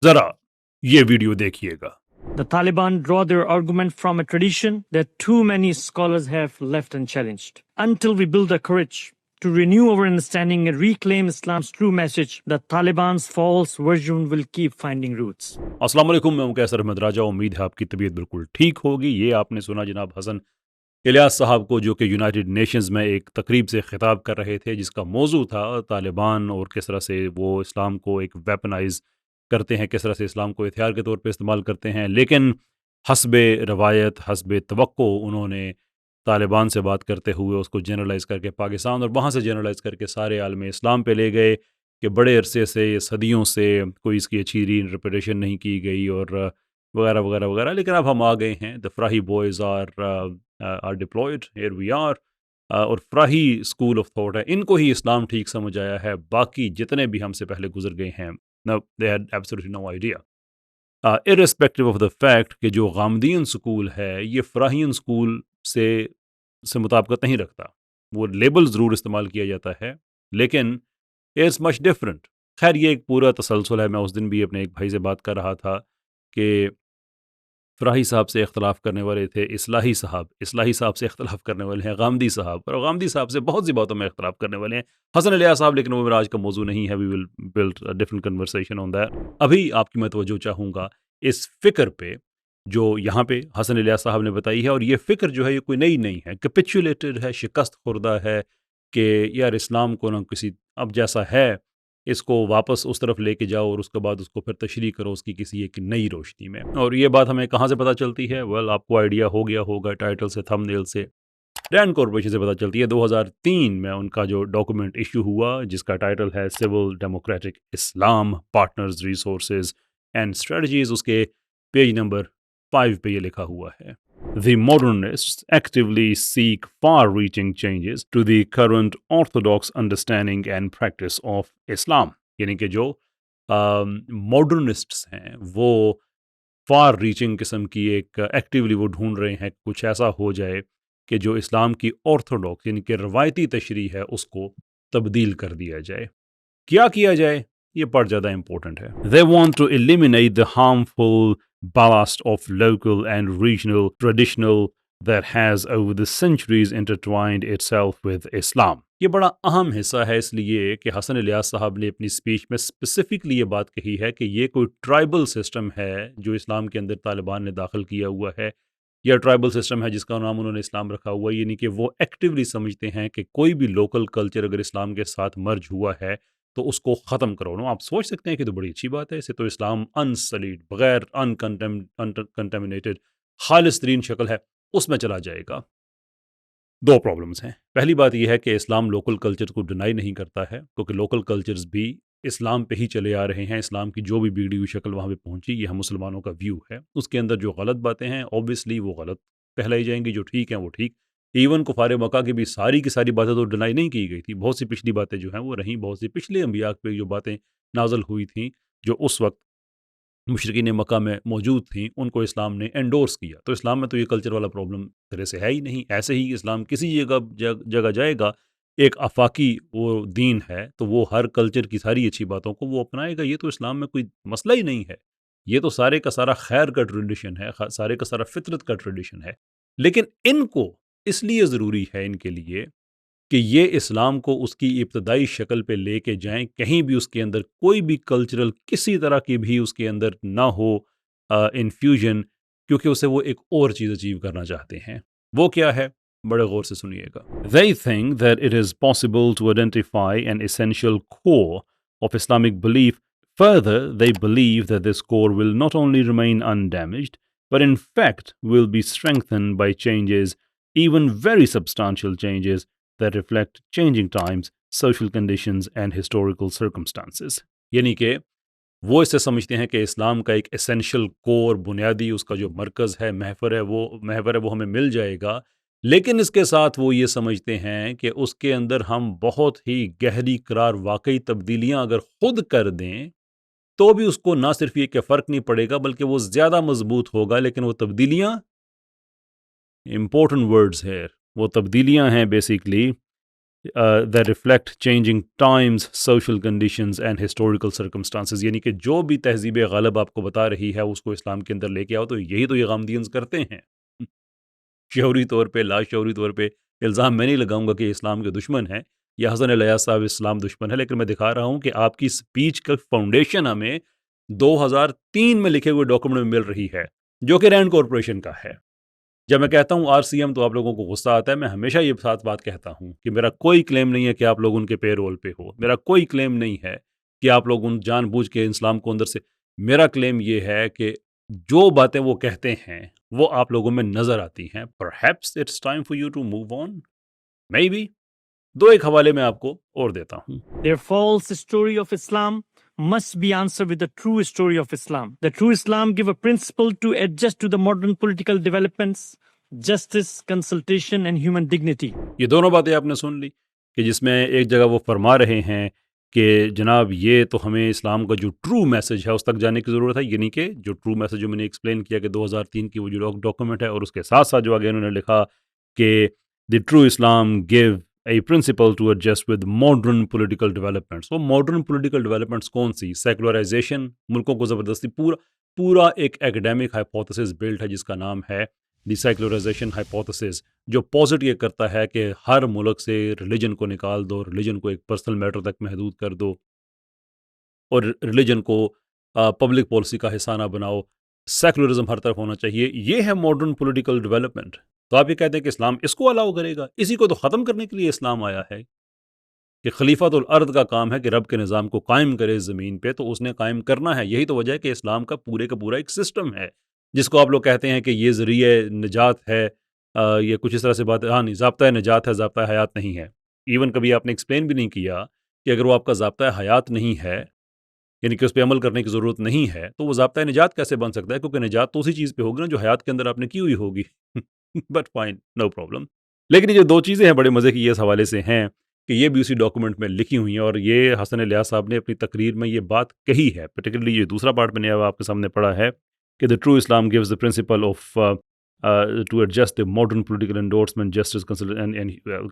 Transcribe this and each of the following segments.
ذرا یہ ویڈیو دیکھیے گا۔ The Taliban draw their argument from a tradition that too many scholars have left unchallenged. Until we build the courage to renew our understanding and reclaim Islam's true message, the Taliban's false version will keep finding roots. السلام علیکم، میں مقیس احمد راجہ، امید ہے آپ کی طبیعت بالکل ٹھیک ہوگی۔ یہ آپ نے سنا جناب حسن الیاس صاحب کو، جو کہ یونائٹڈ نیشنز میں ایک تقریب سے خطاب کر رہے تھے، جس کا موضوع تھا طالبان اور کس طرح سے وہ اسلام کو ایک ویپنائز کرتے ہیں، کس طرح سے اسلام کو ہتھیار کے طور پہ استعمال کرتے ہیں۔ لیکن حسب روایت، حسب توقع، انہوں نے طالبان سے بات کرتے ہوئے اس کو جنرلائز کر کے پاکستان اور وہاں سے جنرلائز کر کے سارے عالم اسلام پہ لے گئے کہ بڑے عرصے سے، صدیوں سے کوئی اس کی اچھی ری انٹرپریٹیشن نہیں کی گئی اور وغیرہ وغیرہ وغیرہ۔ لیکن اب ہم آ گئے ہیں، the Farahi boys are deployed, here we are, اور فراہی اسکول آف تھاٹ ہے، ان کو ہی اسلام ٹھیک سمجھ آیا ہے، باقی جتنے بھی ہم سے پہلے گزر گئے ہیں no, they had absolutely no idea. Irrespective of the fact کہ جو غامدین سکول ہے یہ فراہین سکول سے مطابقت نہیں رکھتا، وہ لیبل ضرور استعمال کیا جاتا ہے لیکن it's much different۔ خیر یہ ایک پورا تسلسل ہے۔ میں اس دن بھی اپنے ایک بھائی سے بات کر رہا تھا کہ فراہی صاحب سے اختلاف کرنے والے تھے اصلاحی صاحب سے اختلاف کرنے والے ہیں غامدی صاحب، اور غامدی صاحب سے بہت سی باتوں میں اختلاف کرنے والے ہیں حسن الیاس صاحب، لیکن وہ میرا آج کا موضوع نہیں ہے۔ We will build a different conversation on that. ابھی آپ کی میں توجہ چاہوں گا اس فکر پہ جو یہاں پہ حسن الیاس صاحب نے بتائی ہے، اور یہ فکر جو ہے یہ کوئی نئی نہیں ہے، کیپیچولیٹڈ ہے، شکست خوردہ ہے کہ یار اسلام کو نہ کسی اب جیسا ہے اس کو واپس اس طرف لے کے جاؤ اور اس کے بعد اس کو پھر تشریح کرو اس کی کسی ایک نئی روشنی میں۔ اور یہ بات ہمیں کہاں سے پتہ چلتی ہے؟ آپ کو آئیڈیا ہو گیا ہوگا ٹائٹل سے، تھم نیل سے، رینڈ کارپوریشن سے پتہ چلتی ہے۔ 2003 میں ان کا جو ڈاکومنٹ ایشو ہوا جس کا ٹائٹل ہے civil democratic Islam partners resources and strategies, اس کے پیج نمبر 5 پہ یہ لکھا ہوا ہے The modernists actively seek far-reaching changes to the current orthodox understanding and practice of Islam۔ یعنی کہ جو ماڈرنسٹس ہیں وہ فار ریچنگ قسم کی ایک ایکٹیولی وہ ڈھونڈ رہے ہیں کچھ ایسا ہو جائے کہ جو اسلام کی آرتھوڈاکس یعنی کہ روایتی تشریح ہے اس کو تبدیل کر دیا جائے۔ کیا کیا جائے؟ یہ بہت زیادہ امپورٹنٹ ہے۔ They want to eliminate the harmful ballast of local and regional traditional that has over the centuries intertwined itself with Islam۔ یہ بڑا اہم حصہ ہے، اس لیے کہ حسن الیاس صاحب نے اپنی اسپیچ میں اسپیسیفکلی یہ بات کہی ہے کہ یہ کوئی ٹرائبل سسٹم ہے جو اسلام کے اندر طالبان نے داخل کیا ہوا ہے، یا ٹرائبل سسٹم ہے جس کا نام انہوں نے اسلام رکھا ہوا ہے، یعنی کہ وہ ایکٹیولی سمجھتے ہیں کہ کوئی بھی لوکل کلچر اگر اسلام کے ساتھ مرج ہوا ہے تو اس کو ختم کرو۔ آپ سوچ سکتے ہیں کہ تو بڑی اچھی بات ہے، اسے تو اسلام انسلیڈ، بغیر کنٹامنیٹڈ، خالص ترین شکل ہے، اس میں چلا جائے گا۔ دو پرابلمز ہیں۔ پہلی بات یہ ہے کہ اسلام لوکل کلچر کو ڈینائی نہیں کرتا ہے، کیونکہ لوکل کلچرز بھی اسلام پہ ہی چلے آ رہے ہیں۔ اسلام کی جو بھی بگڑی ہوئی شکل وہاں پہ پہنچی، یہ ہم مسلمانوں کا ویو ہے۔ اس کے اندر جو غلط باتیں ہیں اوبویسلی وہ غلط کہلائی جائیں گی، جو ٹھیک ہیں وہ ٹھیک۔ ایون کفار مکہ کی بھی ساری کی ساری باتیں تو ڈینائی نہیں کی گئی تھی، بہت سی پچھلی باتیں جو ہیں وہ رہیں، بہت سی پچھلے انبیاء پہ جو باتیں نازل ہوئی تھیں جو اس وقت مشرکین مکہ میں موجود تھیں، ان کو اسلام نے انڈورس کیا۔ تو اسلام میں تو یہ کلچر والا پرابلم طرح سے ہے ہی نہیں۔ ایسے ہی اسلام کسی جگہ جائے گا، ایک آفاقی وہ دین ہے تو وہ ہر کلچر کی ساری اچھی باتوں کو وہ اپنائے گا۔ یہ تو اسلام میں کوئی مسئلہ ہی نہیں ہے، یہ تو سارے کا سارا خیر کا ٹریڈیشن ہے، سارے کا سارا فطرت کا ٹریڈیشن ہے۔ لیکن ان کو اس لیے ضروری ہے ان کے لیے کہ یہ اسلام کو اس کی ابتدائی شکل پہ لے کے جائیں، کہیں بھی اس کے اندر کوئی بھی کلچرل کسی طرح کی بھی اس کے اندر نہ ہو انفیوژن، کیونکہ اسے وہ ایک اور چیز اچیو کرنا چاہتے ہیں۔ وہ کیا ہے؟ بڑے غور سے سنیے گا۔ They think that it is possible to identify an essential core of Islamic belief. Further, they believe that this core will not only remain undamaged, but in fact will be strengthened by changes, even very substantial changes, that reflect changing times, social conditions and historical circumstances۔ یعنی کہ وہ اسے سمجھتے ہیں کہ اسلام کا ایک essential کور، بنیادی اس کا جو مرکز ہے، محور ہے وہ ہمیں مل جائے گا، لیکن اس کے ساتھ وہ یہ سمجھتے ہیں کہ اس کے اندر ہم بہت ہی گہری قرار واقعی تبدیلیاں اگر خود کر دیں تو بھی اس کو نہ صرف یہ کہ فرق نہیں پڑے گا بلکہ وہ زیادہ مضبوط ہوگا۔ لیکن وہ تبدیلیاں، امپورٹنٹ ورڈز ہے، وہ تبدیلیاں ہیں basically that reflect changing times, social conditions and historical circumstances. یعنی کہ جو بھی تہذیب غالب آپ کو بتا رہی ہے اس کو اسلام کے اندر لے کے آؤ، تو یہی تو یہ غامدینز کرتے ہیں. شعوری طور پہ، لا شعوری طور پہ الزام میں نہیں لگاؤں گا کہ اسلام کے دشمن ہیں یا حسن الیاس صاحب اسلام دشمن ہے، لیکن میں دکھا رہا ہوں کہ آپ کی سپیچ کا فاؤنڈیشن ہمیں 2003 میں لکھے ہوئے ڈاکومنٹ میں مل رہی ہے جو کہ رینڈ کارپوریشن کا ہے. جب میں کہتا ہوں RCM تو آپ لوگوں کو غصہ آتا ہے. میں ہمیشہ یہ ساتھ بات کہتا ہوں کہ میرا کوئی کلیم نہیں ہے کہ آپ لوگ ان کے پے رول پہ ہو، میرا کوئی کلیم نہیں ہے کہ آپ لوگ ان جان بوجھ کے اسلام کو اندر سے. میرا کلیم یہ ہے کہ جو باتیں وہ کہتے ہیں وہ آپ لوگوں میں نظر آتی ہیں. Perhaps it's time for you to move on. Maybe. دو ایک حوالے میں آپ کو اور دیتا ہوں. Their false story of Islam must be answered with the true story of Islam. The true Islam give a principle to adjust to the modern political developments, justice, consultation and human dignity. یہ دونوں باتیں آپ نے سن لی کہ جس میں ایک جگہ وہ فرما رہے ہیں کہ جناب یہ تو ہمیں اسلام کا جو ٹرو میسج ہے اس تک جانے کی ضرورت ہے. یعنی کہ جو ٹرو میسج جو میں نے ایکسپلین کیا کہ 2003 کی وہ جو ڈاکومنٹ ہے، اور اس کے ساتھ ساتھ جو آگے انہوں نے لکھا کہ the true Islam gave a principle to adjust with modern political developments. وہ ماڈرن پولیٹیکل ڈیولپمنٹس کون سی؟ سیکولرائزیشن، ملکوں کو زبردستی پورا ایک ایکڈیمک ہائپوتھسس بلڈ ہے جس کا نام ہے دی سیکولرائزیشن ہائپوتھسس، جو پازٹ یہ کرتا ہے کہ ہر ملک سے ریلیجن کو نکال دو، ریلیجن کو ایک پرسنل میٹر تک محدود کر دو، اور ریلیجن کو پبلک پالیسی کا حصہ نہ بناؤ. سیکولرزم ہر طرف ہونا چاہیے. یہ ہے ماڈرن پولیٹیکل ڈیولپمنٹ. تو آپ یہ کہتے ہیں کہ اسلام اس کو الاؤ کرے گا؟ اسی کو تو ختم کرنے کے لیے اسلام آیا ہے کہ خلیفۃ الارض کا کام ہے کہ رب کے نظام کو قائم کرے زمین پہ، تو اس نے قائم کرنا ہے. یہی تو وجہ ہے کہ اسلام کا پورا ایک سسٹم ہے جس کو آپ لوگ کہتے ہیں کہ یہ ذریعہ نجات ہے، یہ کچھ اس طرح سے بات ہے. ہاں نہیں، ضابطۂ نجات ہے، ضابطۂ حیات نہیں ہے. ایون کبھی آپ نے ایکسپلین بھی نہیں کیا کہ اگر وہ آپ کا ضابطۂ حیات نہیں ہے، یعنی کہ اس پہ عمل کرنے کی ضرورت نہیں ہے، تو وہ ضابطۂ نجات کیسے بن سکتا ہے؟ کیونکہ نجات تو اسی چیز پہ ہوگی نا جو حیات کے اندر آپ نے کی ہوئی ہوگی. But fine, no problem. لیکن یہ جو دو چیزیں ہیں بڑے مزے کی یہ اس حوالے سے ہیں کہ یہ بھی اسی ڈاکومنٹ میں لکھی ہوئی ہیں، اور یہ حسن الیاس صاحب نے اپنی تقریر میں یہ بات کہی ہے. پرٹیکولرلی یہ دوسرا پارٹ میں نے اب آپ کے سامنے پڑھا ہے کہ the true Islam gives the principle of to adjust the modern political endorsement, justice,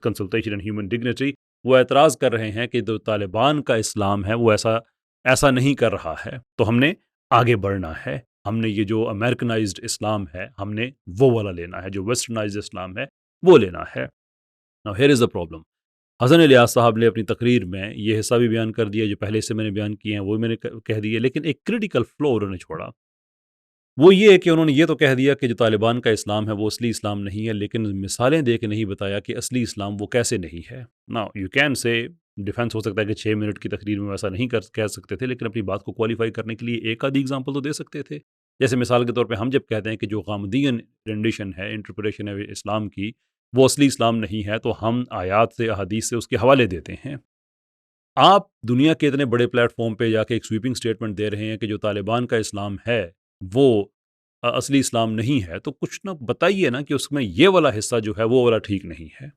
consultation and human dignity. وہ اعتراض کر رہے ہیں کہ جو طالبان کا اسلام ہے وہ ایسا نہیں کر رہا ہے، تو ہم نے آگے بڑھنا ہے. ہم نے یہ جو امریکنائزڈ اسلام ہے ہم نے وہ والا لینا ہے، جو ویسٹرنائزڈ اسلام ہے وہ لینا ہے. Now here is the problem. حسن الیاس صاحب نے اپنی تقریر میں یہ حصہ بھی بیان کر دیا جو پہلے سے میں نے بیان کیے ہیں، وہ میں نے کہہ دیے، لیکن ایک کریٹیکل فلو انہوں نے چھوڑا. وہ یہ ہے کہ انہوں نے یہ تو کہہ دیا کہ جو طالبان کا اسلام ہے وہ اصلی اسلام نہیں ہے، لیکن مثالیں دے کے نہیں بتایا کہ اصلی اسلام وہ کیسے نہیں ہے. Now you can say defence ہو سکتا ہے کہ 6 منٹ کی تقریر میں ویسا نہیں کہہ سکتے تھے، لیکن اپنی بات کو کوالیفائی کرنے کے لیے ایک آدھی ایگزامپل تو دے سکتے تھے. جیسے مثال کے طور پہ ہم جب کہتے ہیں کہ جو غامدین رینڈیشن ہے، انٹرپریشن ہے اسلام کی، وہ اصلی اسلام نہیں ہے، تو ہم آیات سے احادیث سے اس کے حوالے دیتے ہیں. آپ دنیا کے اتنے بڑے پلیٹ فارم پہ جا کے ایک سویپنگ سٹیٹمنٹ دے رہے ہیں کہ جو طالبان کا اسلام ہے وہ اصلی اسلام نہیں ہے، تو کچھ نہ بتائیے نا کہ اس میں یہ والا حصہ جو ہے وہ والا ٹھیک نہیں ہے،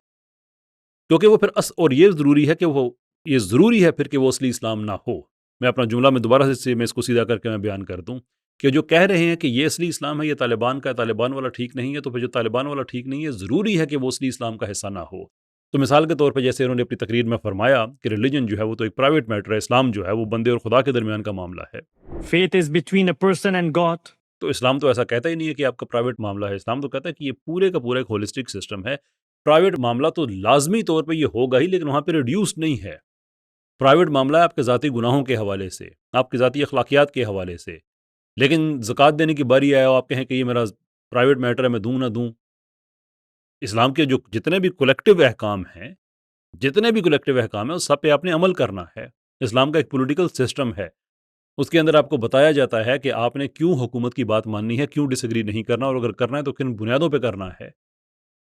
کیونکہ وہ پھر اور یہ ضروری ہے پھر کہ وہ اصلی اسلام نہ ہو. میں اپنا جملہ میں دوبارہ سے میں اس کو سیدھا کر کے میں بیان کر دوں کہ جو کہہ رہے ہیں کہ یہ اصلی اسلام ہے، یہ طالبان کا ہے، طالبان والا ٹھیک نہیں ہے، تو پھر جو طالبان والا ٹھیک نہیں ہے ضروری ہے کہ وہ اصلی اسلام کا حصہ نہ ہو. تو مثال کے طور پہ جیسے انہوں نے اپنی تقریر میں فرمایا کہ ریلیجن جو ہے وہ تو ایک پرائیویٹ میٹر ہے، اسلام جو ہے وہ بندے اور خدا کے درمیان کا معاملہ ہے. Faith is between a person and God. تو اسلام تو ایسا کہتا ہی نہیں ہے کہ آپ کا پرائیویٹ معاملہ ہے. اسلام تو کہتا ہے کہ یہ پورے کا پورا ایک ہولسٹک سسٹم ہے. پرائیویٹ معاملہ تو لازمی طور پہ یہ ہوگا ہی، لیکن وہاں پہ ریڈیوس نہیں ہے. پرائیویٹ معاملہ ہے آپ کے ذاتی گناہوں کے حوالے سے، آپ کی ذاتی اخلاقیات کے حوالے سے. لیکن زکوٰۃ دینے کی باری آئے اور آپ کہیں کہ یہ میرا پرائیویٹ میٹر ہے، میں دوں نہ دوں. اسلام کے جو جتنے بھی کولیکٹیو احکام ہیں اس سب پہ آپ نے عمل کرنا ہے. اسلام کا ایک پولیٹیکل سسٹم ہے، اس کے اندر آپ کو بتایا جاتا ہے کہ آپ نے کیوں حکومت کی بات ماننی ہے، کیوں ڈس ایگری نہیں کرنا، اور اگر کرنا ہے تو کن بنیادوں پہ کرنا ہے.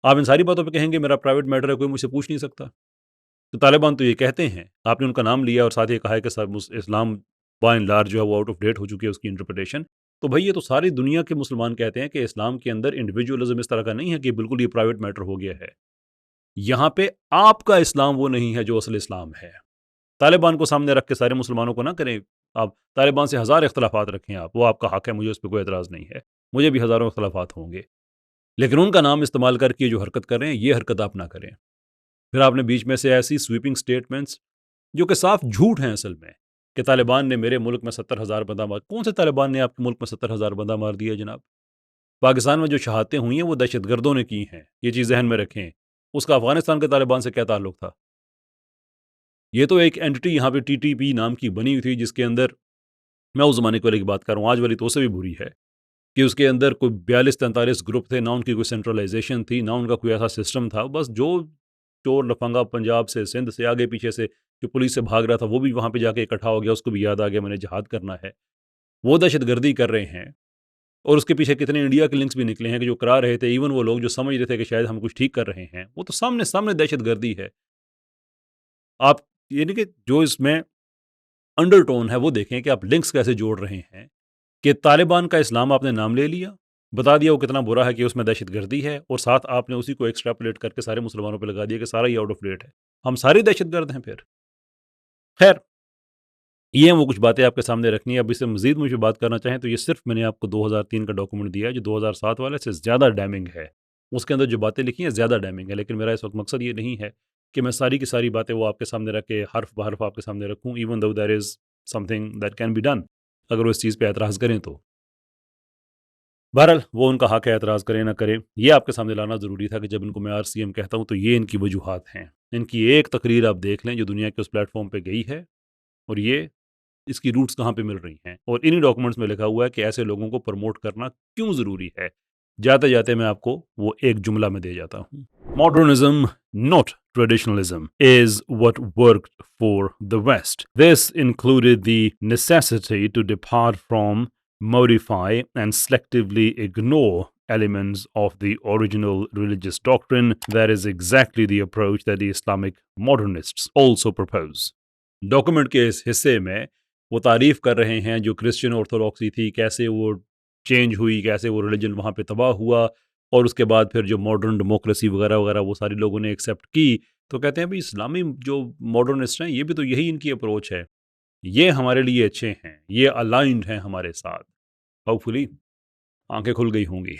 آپ ان ساری باتوں پہ کہیں گے میرا پرائیویٹ میٹر ہے، کوئی مجھ سے پوچھ نہیں سکتا. تو طالبان تو یہ کہتے ہیں، آپ نے ان کا نام لیا اور ساتھ یہ کہا ہے کہ اسلام بائی اینڈ لارج جو ہے وہ آؤٹ آف ڈیٹ ہو چکی ہے اس کی انٹرپریٹیشن. تو بھائی یہ تو ساری دنیا کے مسلمان کہتے ہیں کہ اسلام کے اندر انڈیویجولزم اس طرح کا نہیں ہے کہ بالکل یہ پرائیویٹ میٹر ہو گیا ہے. یہاں پہ آپ کا اسلام وہ نہیں ہے جو اصل اسلام ہے. طالبان کو سامنے رکھ کے سارے مسلمانوں کو نہ کریں. آپ طالبان سے 1000 اختلافات رکھیں، آپ وہ آپ کا حق ہے، مجھے اس پہ کوئی اعتراض نہیں ہے، مجھے بھی ہزاروں اختلافات ہوں گے، لیکن ان کا نام استعمال کر کے جو حرکت کر رہے ہیں یہ حرکت آپ نہ کریں. پھر آپ نے بیچ میں سے ایسی سویپنگ سٹیٹمنٹس جو کہ صاف جھوٹ ہیں اصل میں کہ طالبان نے میرے ملک میں 70,000 بندہ مار. کون سے طالبان نے آپ کے ملک میں 70,000 بندہ مار دیا جناب؟ پاکستان میں جو شہادتیں ہوئی ہیں وہ دہشت گردوں نے کی ہیں. یہ چیز ذہن میں رکھیں. اس کا افغانستان کے طالبان سے کیا تعلق تھا؟ یہ تو ایک اینٹی یہاں پہ ٹی ٹی پی نام کی بنی ہوئی تھی جس کے اندر میں اس زمانے والے کی بات کر رہا ہوں, آج والی تو اسے بھی بری ہے کہ اس کے اندر کوئی 42-43 گروپ تھے, نہ ان کی کوئی سینٹرلائزیشن تھی, نہ ان کا کوئی ایسا سسٹم تھا. بس جو چور لفنگا پنجاب سے سندھ سے آگے پیچھے سے جو پولیس سے بھاگ رہا تھا وہ بھی وہاں پہ جا کے اکٹھا ہو گیا, اس کو بھی یاد آ گیا میں نے جہاد کرنا ہے. وہ دہشت گردی کر رہے ہیں اور اس کے پیچھے کتنے انڈیا کے لنکس بھی نکلے ہیں کہ جو کرا رہے تھے. ایون وہ لوگ جو سمجھ رہے تھے کہ شاید ہم کچھ ٹھیک کر رہے ہیں, وہ تو سامنے دہشت گردی ہے. آپ یعنی کہ جو اس میں انڈر ٹون ہے وہ دیکھیں کہ آپ لنکس کیسے جوڑ رہے ہیں کہ طالبان کا اسلام آپ نے نام لے لیا, بتا دیا وہ کتنا برا ہے کہ اس میں دہشت گردی ہے, اور ساتھ آپ نے اسی کو ایکسٹراپولیٹ کر کے سارے مسلمانوں پہ لگا دیا کہ سارا ہی آؤٹ آف ڈیٹ ہے, ہم سارے دہشت گرد ہیں. پھر خیر یہ وہ کچھ باتیں آپ کے سامنے رکھنی ہے. اب اس سے مزید مجھے بات کرنا چاہیں تو یہ صرف میں نے آپ کو 2003 کا ڈاکومنٹ دیا ہے جو 2007 والے سے زیادہ ڈیمنگ ہے. اس کے اندر جو باتیں لکھی ہیں زیادہ ڈیمنگ ہے, لیکن میرا اس وقت مقصد یہ نہیں ہے کہ میں ساری کی ساری باتیں وہ آپ کے سامنے رکھ کے حرف بحرف آپ کے سامنے رکھوں, even though there is something that can be done اگر وہ اس چیز پہ اعتراض کریں تو. بہرحال وہ ان کا حق ہے اعتراض کریں نہ کریں. یہ آپ کے سامنے لانا ضروری تھا کہ جب ان کو میں RCM کہتا ہوں تو یہ ان کی وجوہات ہیں. ان کی ایک تقریر آپ دیکھ لیں جو دنیا کے اس پلیٹ فارم پہ گئی ہے, اور یہ اس کی روٹس کہاں پہ مل رہی ہیں, اور انہی ڈاکومنٹس میں لکھا ہوا ہے کہ ایسے لوگوں کو پروموٹ کرنا کیوں ضروری ہے. جاتے جاتے میں آپ کو وہ ایک جملہ میں دے جاتا ہوں. Modernism, not traditionalism, is what worked for the West. This included the necessity to depart from, modify, and selectively ignore elements of the original religious doctrine. That is exactly the approach that the Islamic modernists also propose. Document کے اس حصے میں وہ تعریف کر رہے ہیں جو Christian orthodoxy تھی, کیسے وہ چینج ہوئی, کیسے وہ ریلیجن وہاں پہ تباہ ہوا, اور اس کے بعد پھر جو ماڈرن ڈیموکریسی وغیرہ وغیرہ وہ سارے لوگوں نے ایکسیپٹ کی. تو کہتے ہیں بھائی اسلامی جو ماڈرنسٹ ہیں یہ بھی تو یہی ان کی اپروچ ہے, یہ ہمارے لیے اچھے ہیں, یہ الائنڈ ہیں ہمارے ساتھ. ہوپ فلی آنکھیں کھل گئی ہوں گی.